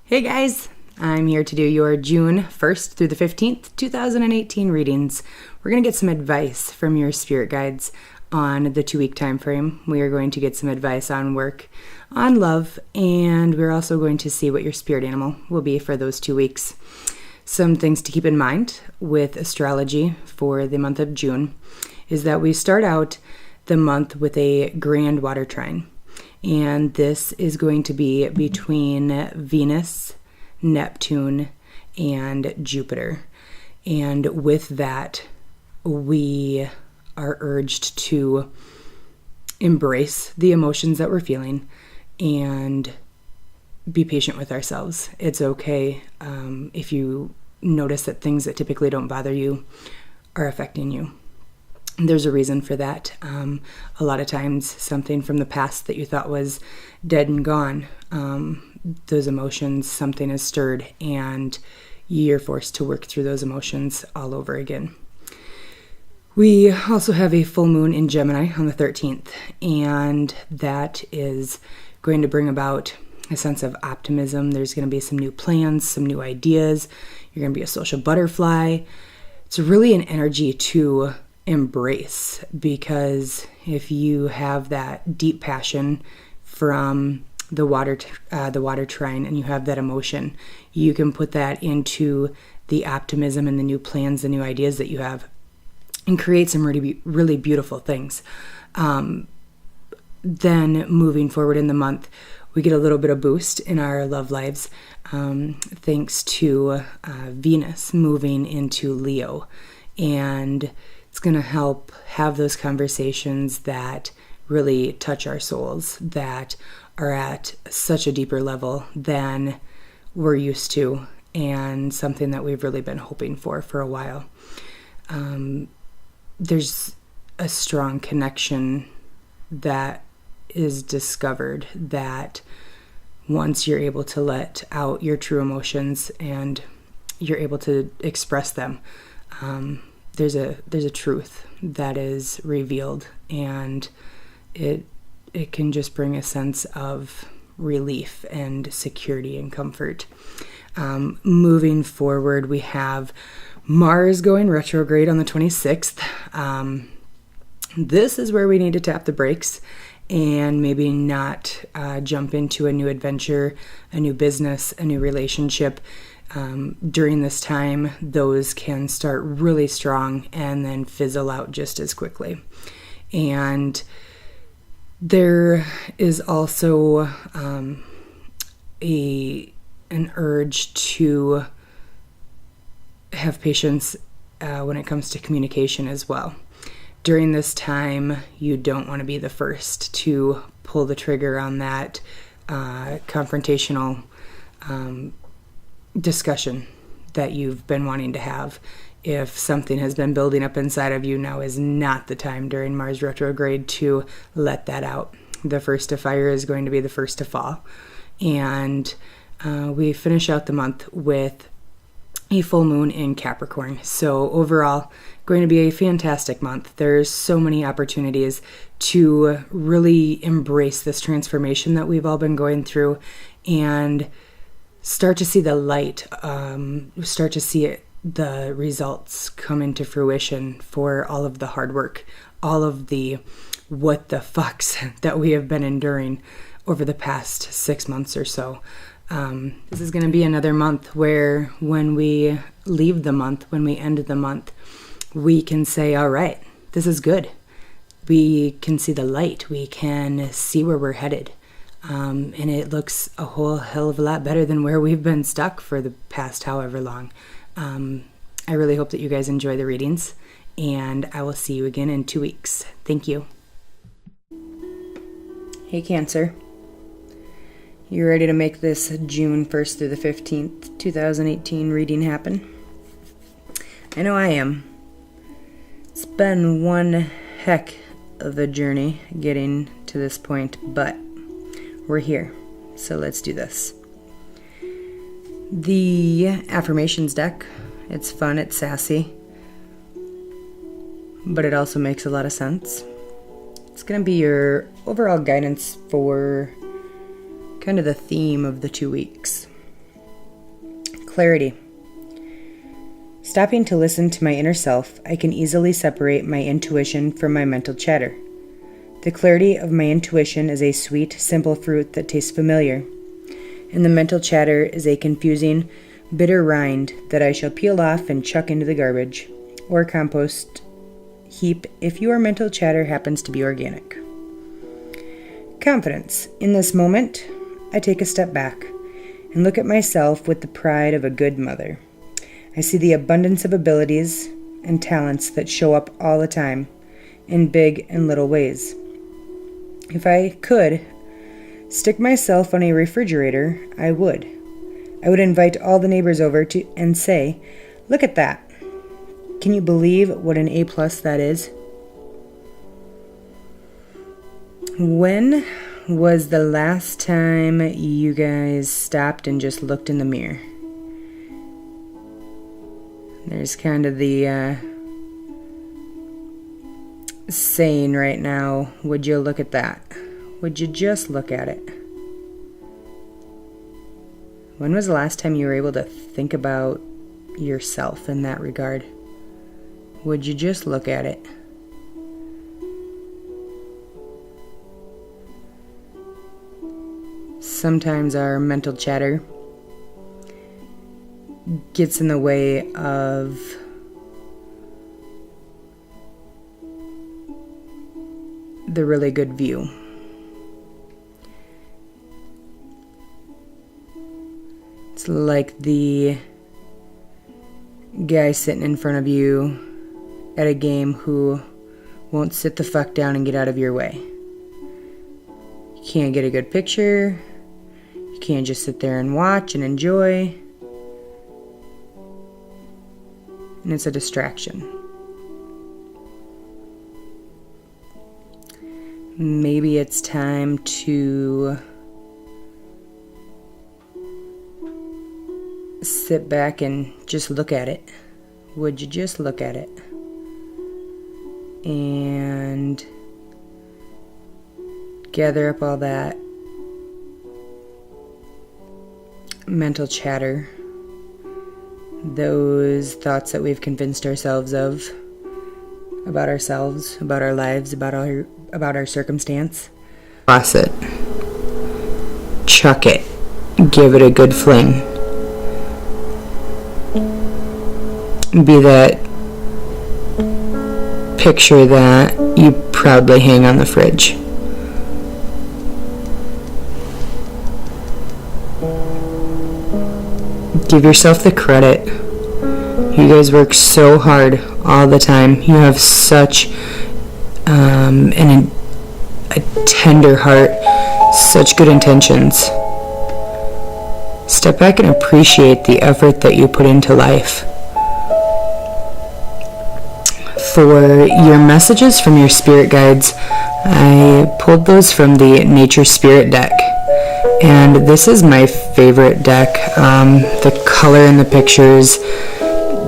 Hey guys, I'm here to do your June 1st through the 15th, 2018 readings. We're going to get some advice from your spirit guides on the 2-week time frame. We are going to get some advice on work, on love, and we're also going to see what your spirit animal will be for those 2 weeks. Some things to keep in mind with astrology for the month of June is that we start out the month with a grand water trine. And this is going to be between Venus, Neptune, and Jupiter. And with that, we are urged to embrace the emotions that we're feeling and be patient with ourselves. It's okay if you notice that things that typically don't bother you are affecting you. There's a reason for that. A lot of times something from the past that you thought was dead and gone, those emotions, something is stirred and you're forced to work through those emotions all over again. We also have a full moon in Gemini on the 13th, and that is going to bring about a sense of optimism. There's going to be some new plans, some new ideas. You're going to be a social butterfly. It's really an energy to embrace, because if you have that deep passion from the water trine and you have that emotion, you can put that into the optimism and the new plans, the new ideas that you have, and create some really beautiful things. Then moving forward in the month, we get a little bit of boost in our love lives thanks to Venus moving into Leo, and it's going to help have those conversations that really touch our souls, that are at such a deeper level than we're used to, and something that we've really been hoping for a while. There's a strong connection that is discovered that once you're able to let out your true emotions and you're able to express them, there's a truth that is revealed, and it can just bring a sense of relief and security and comfort. Moving forward, we have Mars going retrograde on the 26th. This is where we need to tap the brakes and maybe not jump into a new adventure, a new business, a new relationship. During this time, those can start really strong and then fizzle out just as quickly. And there is also an urge to have patience when it comes to communication as well. During this time, you don't want to be the first to pull the trigger on that confrontational discussion that you've been wanting to have. If something has been building up inside of you, now is not the time during Mars retrograde to let that out. The first to fire is going to be the first to fall. And we finish out the month with a full moon in Capricorn. So overall, going to be a fantastic month. There's so many opportunities to really embrace this transformation that we've all been going through and start to see the light, start to see the results come into fruition for all of the hard work, all of the what the fucks that we have been enduring over the past 6 months or so. This is going to be another month where when we leave the month, when we end the month, we can say, all right, this is good. We can see the light. We can see where we're headed. And it looks a whole hell of a lot better than where we've been stuck for the past however long. I really hope that you guys enjoy the readings, and I will see you again in 2 weeks. Thank you. Hey Cancer. You ready to make this June 1st through the 15th, 2018 reading happen? I know I am. It's been one heck of a journey getting to this point, but we're here, so let's do this. The affirmations deck, it's fun, it's sassy, but it also makes a lot of sense. It's going to be your overall guidance for kind of the theme of the 2 weeks. Clarity. Stopping to listen to my inner self, I can easily separate my intuition from my mental chatter. The clarity of my intuition is a sweet, simple fruit that tastes familiar, and the mental chatter is a confusing, bitter rind that I shall peel off and chuck into the garbage or compost heap if your mental chatter happens to be organic. Confidence. In this moment, I take a step back and look at myself with the pride of a good mother. I see the abundance of abilities and talents that show up all the time in big and little ways. If I could stick myself on a refrigerator, I would. I would invite all the neighbors over and say, "Look at that. Can you believe what an A+ that is?" When was the last time you guys stopped and just looked in the mirror? There's kind of the saying right now, would you look at that? Would you just look at it? When was the last time you were able to think about yourself in that regard? Would you just look at it? Sometimes our mental chatter gets in the way of the really good view. It's like the guy sitting in front of you at a game who won't sit the fuck down and get out of your way. You can't get a good picture. You can't just sit there and watch and enjoy. And it's a distraction. Maybe it's time to sit back and just look at it. Would you just look at it? And gather up all that mental chatter, those thoughts that we've convinced ourselves of about ourselves, about our lives, about our circumstance. Toss it. Chuck it. Give it a good fling. Be that picture that you proudly hang on the fridge. Give yourself the credit. You guys work so hard all the time. You have such a tender heart, such good intentions. Step back and appreciate the effort that you put into life. For your messages from your spirit guides, I pulled those from the Nature Spirit deck. And this is my favorite deck. The color in the pictures,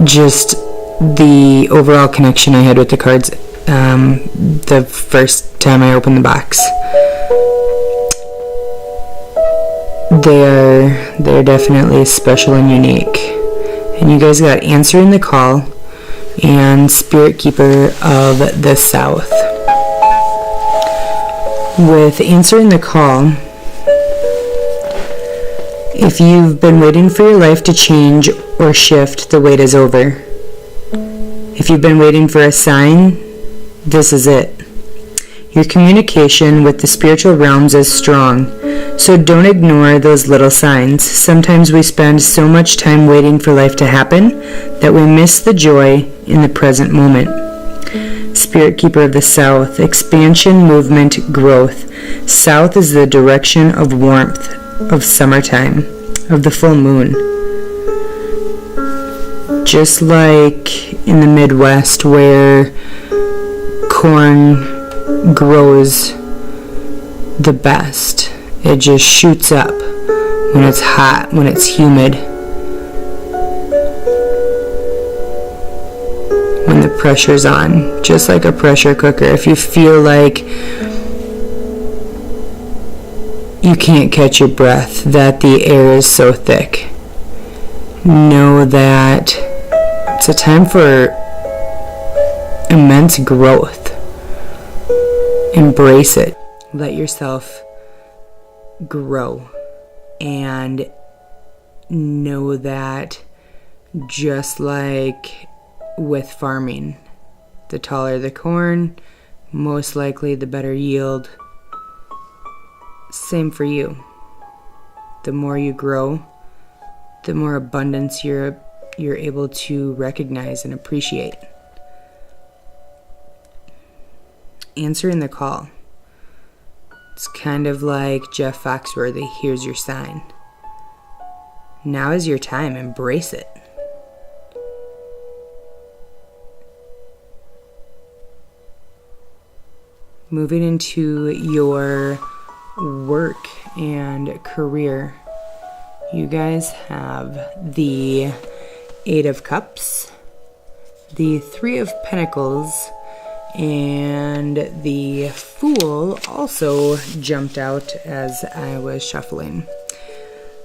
just the overall connection I had with the cards the first time I opened the box. They're definitely special and unique. And you guys got Answering the Call and Spirit Keeper of the South. With Answering the Call, if you've been waiting for your life to change or shift, the wait is over. If you've been waiting for a sign, this is it. Your communication with the spiritual realms is strong, so don't ignore those little signs. Sometimes we spend so much time waiting for life to happen that we miss the joy in the present moment. Spirit Keeper of the South, expansion, movement, growth. South is the direction of warmth, of summertime, of the full moon. Just like in the Midwest where corn grows the best. It just shoots up when it's hot, when it's humid, when the pressure's on, just like a pressure cooker. If you feel like you can't catch your breath, that the air is so thick, Know that it's a time for immense growth. Embrace it. Let yourself grow. And know that just like with farming, the taller the corn, most likely the better yield. Same for you. The more you grow, the more abundance you're able to recognize and appreciate. Answering the call. It's kind of like Jeff Foxworthy, here's your sign. Now is your time, embrace it. Moving into your work and career, you guys have the 8 of Cups, the 3 of Pentacles, and the Fool also jumped out as I was shuffling.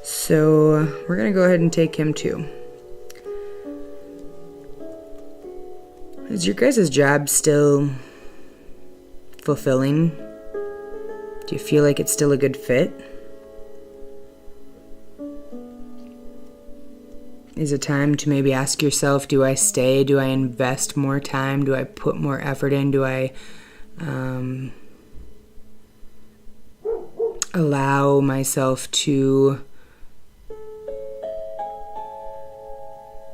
So we're going to go ahead and take him too. Is your guys' job still fulfilling? Do you feel like it's still a good fit? Is it time to maybe ask yourself, do I stay? Do I invest more time? Do I put more effort in? Do I allow myself to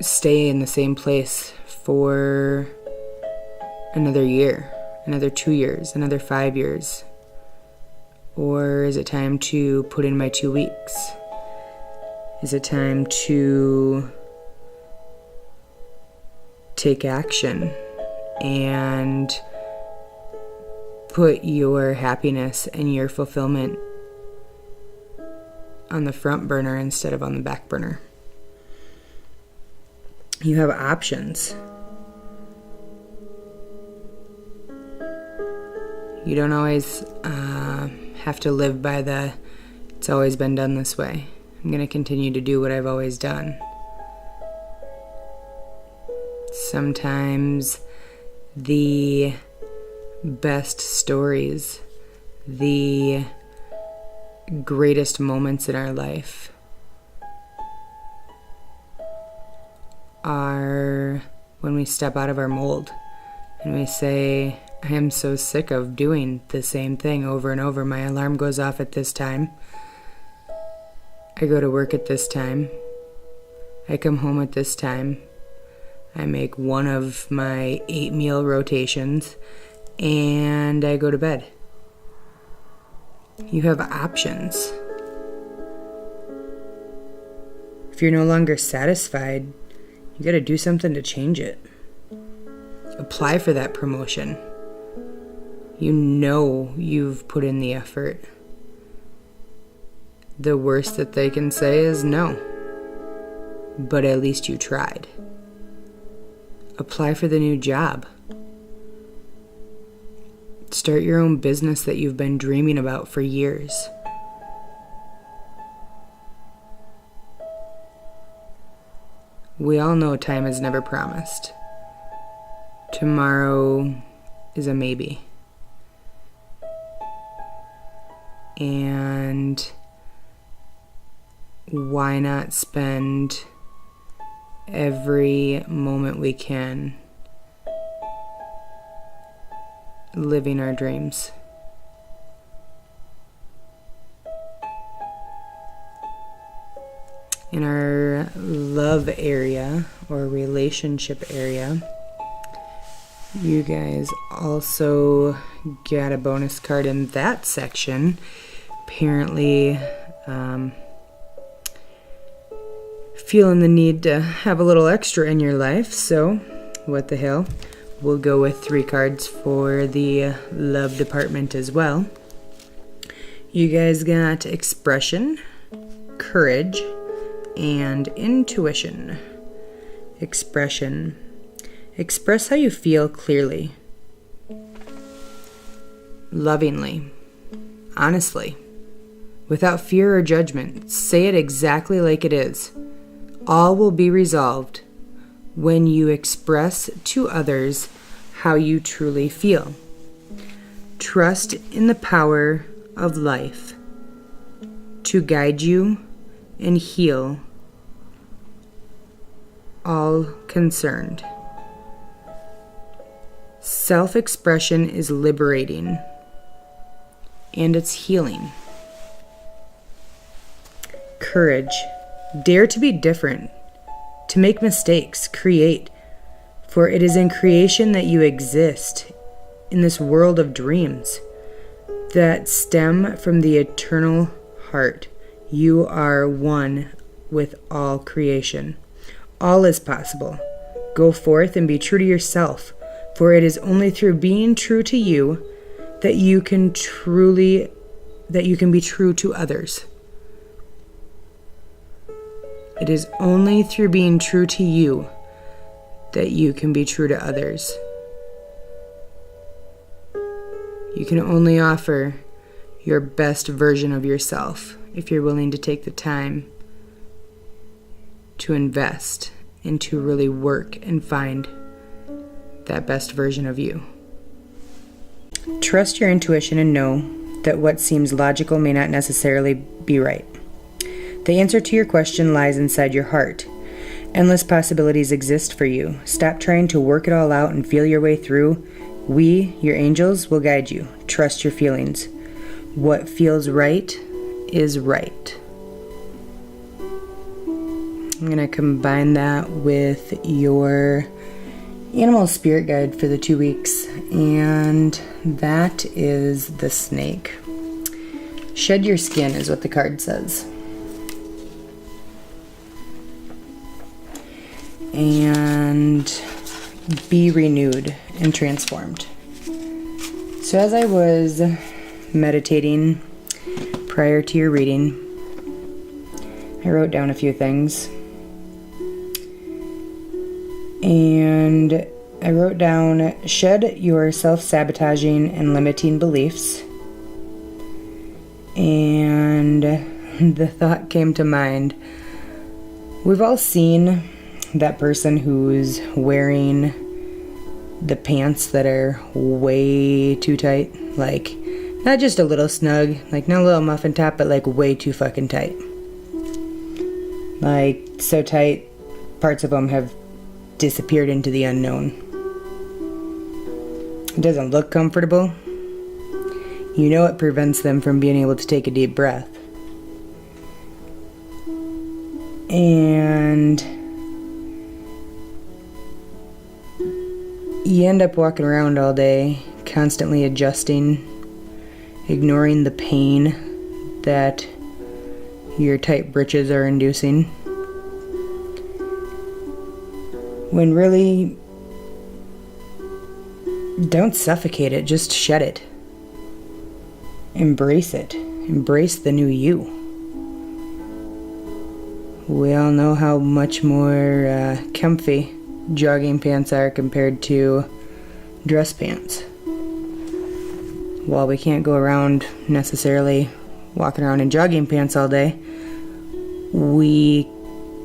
stay in the same place for another year, another 2 years, another 5 years? Or is it time to put in my 2 weeks? Is it time to take action and put your happiness and your fulfillment on the front burner instead of on the back burner? You have options. You don't always have to live by the, it's always been done this way. I'm going to continue to do what I've always done. Sometimes the best stories, the greatest moments in our life are when we step out of our mold and we say, I am so sick of doing the same thing over and over. My alarm goes off at this time. I go to work at this time. I come home at this time. I make one of my 8 meal rotations and I go to bed. You have options. If you're no longer satisfied, you got to do something to change it. Apply for that promotion. You know you've put in the effort. The worst that they can say is no. But at least you tried. Apply for the new job. Start your own business that you've been dreaming about for years. We all know time is never promised. Tomorrow is a maybe. And why not spend every moment we can living our dreams? In our love area or relationship area, you guys also got a bonus card in that section. Apparently, feeling the need to have a little extra in your life, so what the hell. We'll go with 3 cards for the love department as well. You guys got expression, courage, and intuition. Expression. Express how you feel clearly, lovingly, honestly, without fear or judgment. Say it exactly like it is. All will be resolved when you express to others how you truly feel. Trust in the power of life to guide you and heal all concerned. Self-expression is liberating and it's healing. Courage. Dare to be different, to make mistakes, create, for it is in creation that you exist, in this world of dreams that stem from the eternal heart. You are one with all creation. All is possible. Go forth and be true to yourself, for it is only through being true to you that you can be true to others. It is only through being true to you that you can be true to others. You can only offer your best version of yourself if you're willing to take the time to invest and to really work and find that best version of you. Trust your intuition and know that what seems logical may not necessarily be right. The answer to your question lies inside your heart. Endless possibilities exist for you. Stop trying to work it all out and feel your way through. We, your angels, will guide you. Trust your feelings. What feels right is right. I'm going to combine that with your animal spirit guide for the 2 weeks, and that is the snake. Shed your skin is what the card says. And be renewed and transformed. So as I was meditating prior to your reading, I wrote down a few things. And I wrote down, shed your self-sabotaging and limiting beliefs. And the thought came to mind, we've all seen that person who's wearing the pants that are way too tight, like not just a little snug, like not a little muffin top, but like way too fucking tight. Like so tight, parts of them have disappeared into the unknown. It doesn't look comfortable. You know it prevents them from being able to take a deep breath. And you end up walking around all day, constantly adjusting, ignoring the pain that your tight britches are inducing. When really, don't suffocate it, just shed it. Embrace it. Embrace the new you. We all know how much more comfy jogging pants are compared to dress pants. While we can't go around necessarily walking around in jogging pants all day, we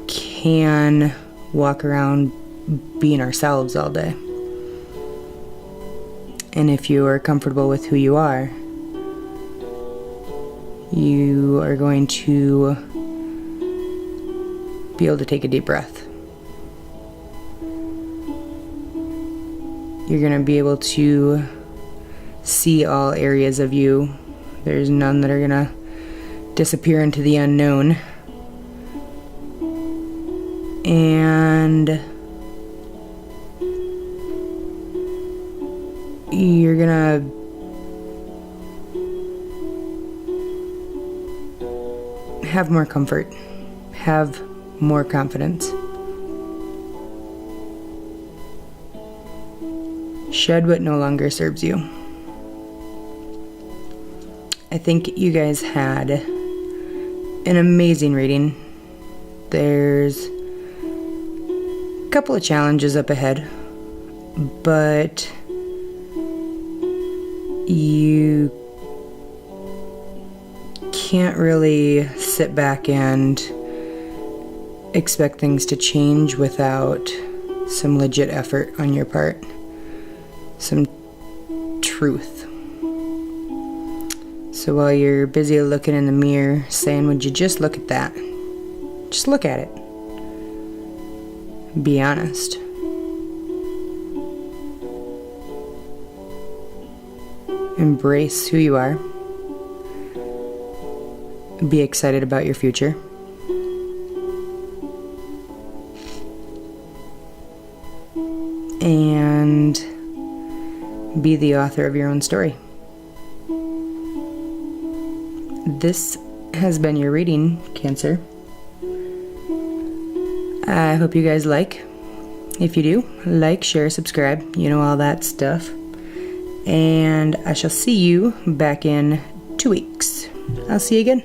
can walk around being ourselves all day. And if you are comfortable with who you are going to be able to take a deep breath. You're going to be able to see all areas of you. There's none that are going to disappear into the unknown. And you're going to have more comfort, have more confidence. Shed what no longer serves you. I think you guys had an amazing reading. There's a couple of challenges up ahead, but you can't really sit back and expect things to change without some legit effort on your part, some truth. So while you're busy looking in the mirror saying, would you just look at that? Just look at it. Be honest. Embrace who you are. Be excited about your future. And be the author of your own story. This has been your reading, Cancer. I hope you guys like. If you do, like, share, subscribe, you know, all that stuff. And I shall see you back in 2 weeks. I'll see you again.